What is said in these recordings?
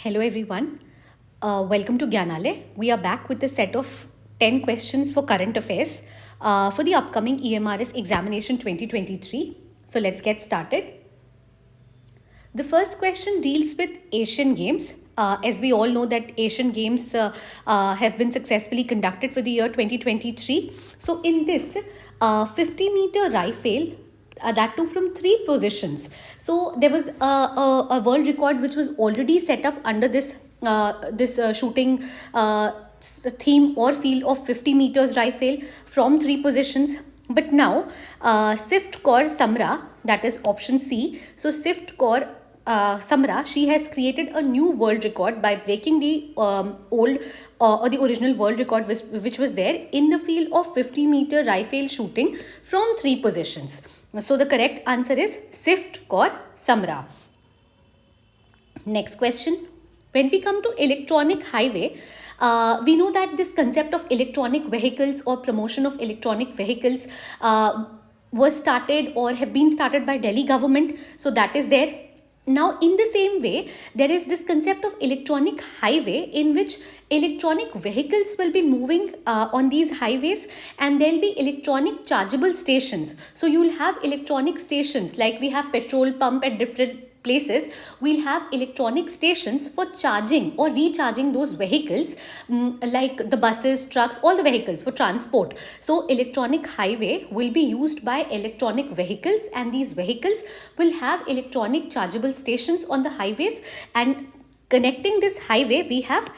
Hello everyone. Welcome to Gyanale. We are back with a set of 10 questions for current affairs for the upcoming EMRS examination 2023. So let's get started. The first question deals with Asian Games. As we all know that Asian Games have been successfully conducted for the year 2023. So in this 50-meter rifle, that too from 3 positions. So there was a world record which was already set up under this shooting theme or field of 50 meters rifle from 3 positions. But now Sift Kaur Samra, that is option C. So Sift Kaur Samra, she has created a new world record by breaking the old or the original world record which was there in the field of 50-meter rifle shooting from 3 positions. So the correct answer is Sift Kaur Samra. Next question. When we come to electronic highway, we know that this concept of electronic vehicles or promotion of electronic vehicles was started or have been started by Delhi government. So that is there. Now, in the same way, there is this concept of electronic highway in which electronic vehicles will be moving on these highways, and there will be electronic chargeable stations. So you will have electronic stations like we have petrol pump at different places. We'll have electronic stations for charging or recharging those vehicles, like the buses, trucks, all the vehicles for transport. So electronic highway will be used by electronic vehicles, and these vehicles will have electronic chargeable stations on the highways. And connecting this highway, we have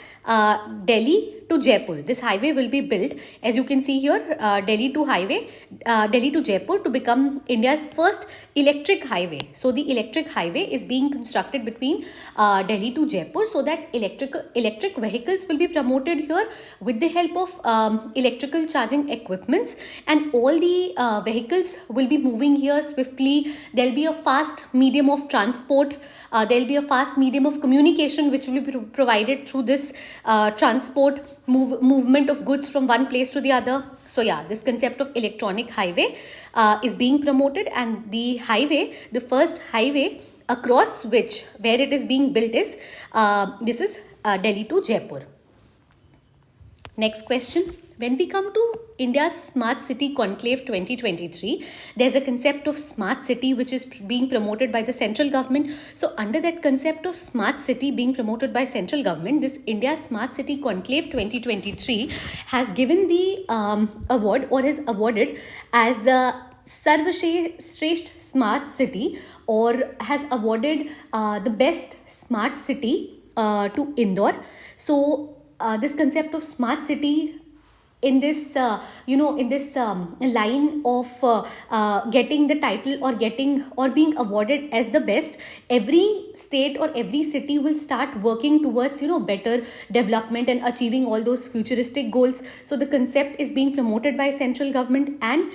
Delhi to Jaipur. This highway will be built, as you can see here, Delhi to Jaipur, to become India's first electric highway. So the electric highway is being constructed between Delhi to Jaipur, so that electric vehicles will be promoted here with the help of electrical charging equipments, and all the vehicles will be moving here swiftly. There will be a fast medium of transport. There will be a fast medium of communication which will be provided through this transport movement of goods from one place to the other. So yeah, this concept of electronic highway is being promoted, and the first highway across where it is being built is this is Delhi to Jaipur. Next question. When we come to India's Smart City Conclave 2023, there's a concept of smart city which is being promoted by the central government. So under that concept of smart city being promoted by central government, this India Smart City Conclave 2023 has given the award, or is awarded as a Sarvashresht Smart City, or has awarded the best smart city to Indore. So this concept of smart city in this line of getting the title or being awarded as the best, every state or every city will start working towards better development and achieving all those futuristic goals. So the concept is being promoted by central government, and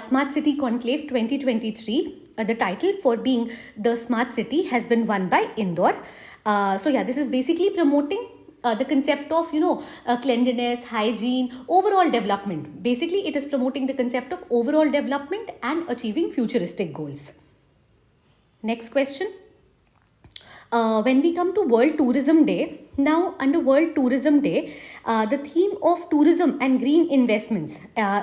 Smart City Conclave 2023, the title for being the smart city has been won by Indore. So yeah, this is basically promoting the concept of cleanliness, hygiene, overall development. Basically, it is promoting the concept of overall development and achieving futuristic goals. Next question. When we come to World Tourism Day, now under World Tourism Day, the theme of tourism and green investments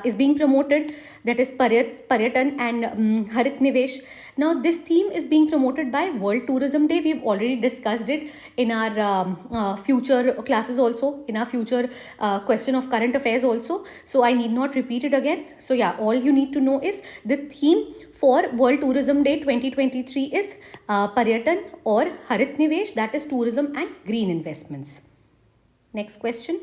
is being promoted, that is Paryatan and Harit Nivesh. Now this theme is being promoted by World Tourism Day. We've already discussed it in our future classes also, in our future question of current affairs also. So I need not repeat it again. So yeah, all you need to know is the theme for World Tourism Day 2023 is Paryatan or Harit Nivesh, that is tourism and green investments. Next question.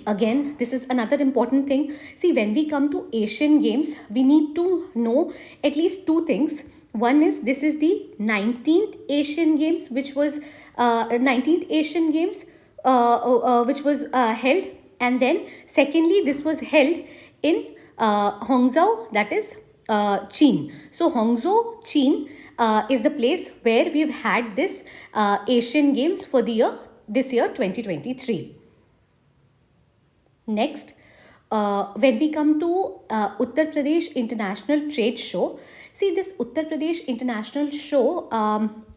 Again, this is another important thing. See, when we come to Asian Games, we need to know at least 2 things. One is, this is the 19th Asian Games, which was 19th Asian Games which was held, and then secondly, this was held in Hangzhou, that is China. So Hangzhou, China is the place where we've had this Asian Games for this year 2023. Next, when we come to Uttar Pradesh International Trade Show, see, this Uttar Pradesh International Show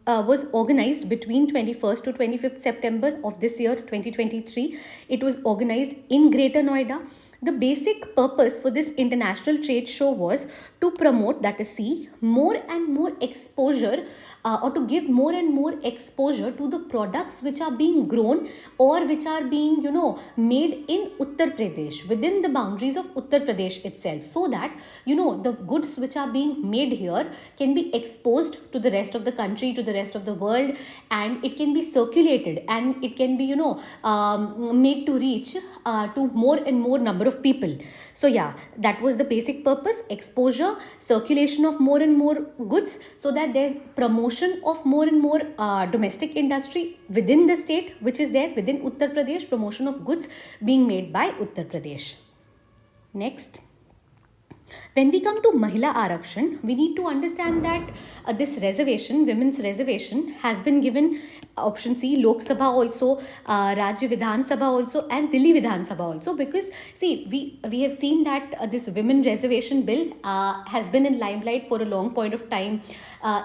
was organized between 21st to 25th September of this year 2023. It was organized in Greater Noida. The basic purpose for this international trade show was to promote, that is, see, more and more exposure or to give more and more exposure to the products which are being grown or which are being, made in Uttar Pradesh, within the boundaries of Uttar Pradesh itself, so that, the goods which are being made here can be exposed to the rest of the country, to the rest of the world, and it can be circulated and it can be, made to reach to more and more number of people. So yeah, that was the basic purpose: exposure, circulation of more and more goods, so that there's promotion of more and more domestic industry within the state which is there within Uttar Pradesh, promotion of goods being made by Uttar Pradesh. Next, when we come to Mahila Arakshan, we need to understand that this reservation, women's reservation, has been given option C, Lok Sabha also, Rajya Vidhan Sabha also, and Delhi Vidhan Sabha also. Because see, we have seen that this women reservation bill has been in limelight for a long point of time.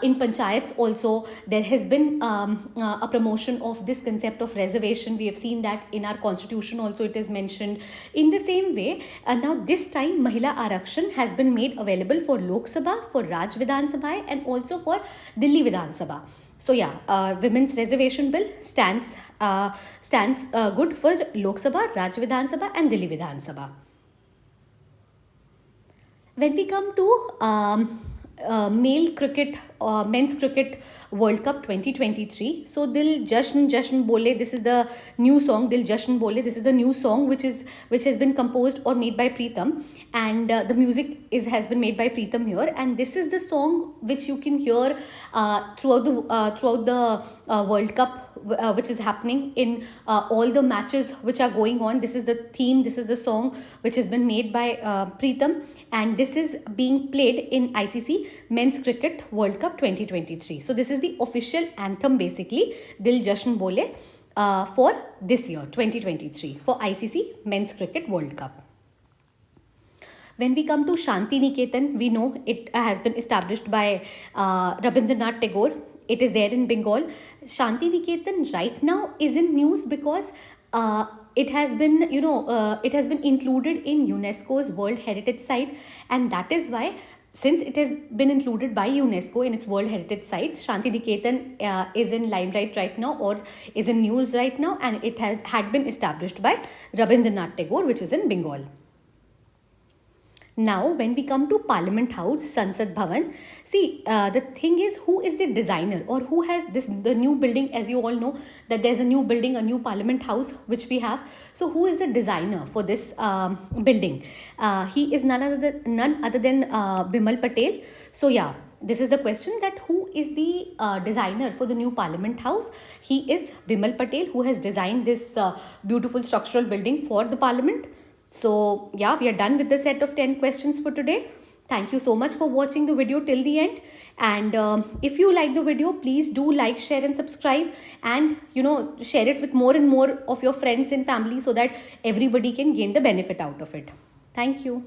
In panchayats also, there has been a promotion of this concept of reservation. We have seen that in our constitution also it is mentioned. In the same way, now this time Mahila Arakshan has been made available for Lok Sabha, for Raj Vidhan Sabha, and also for Delhi Vidhan Sabha. So yeah, women's reservation bill stands good for Lok Sabha, Raj Vidhan Sabha, and Delhi Vidhan Sabha. When we come to men's cricket World Cup 2023. So Dil Jashan Bole, this is the new song. Dil Jashan Bole, this is the new song which has been composed or made by Pritam, and the music has been made by Pritam here. And this is the song which you can hear throughout the World Cup, which is happening in all the matches which are going on. This is the theme. This is the song which has been made by Pritam, and this is being played in ICC Men's Cricket World Cup 2023. So this is the official anthem, basically, Dil Jashan Bole, for this year 2023 for ICC Men's Cricket World Cup. When we come to Shanti Niketan, we know it has been established by Rabindranath Tagore. It is there in Bengal. Shanti Niketan right now is in news because it has been included in UNESCO's World Heritage Site, and that is why, since it has been included by UNESCO in its World Heritage Site, Shanti Niketan is in limelight right now, or is in news right now, and it had been established by Rabindranath Tagore, which is in Bengal. Now, when we come to Parliament House, Sansad Bhavan, see, the thing is, who is the designer, or who has the new building? As you all know, that there's a new building, a new Parliament House, which we have. So, who is the designer for this building? He is none other than Bimal Patel. So, yeah, this is the question, that who is the designer for the new Parliament House? He is Bimal Patel, who has designed this beautiful structural building for the Parliament. So yeah, we are done with the set of 10 questions for today. Thank you so much for watching the video till the end. And if you like the video, please do like, share and subscribe, and share it with more and more of your friends and family, so that everybody can gain the benefit out of it. Thank you.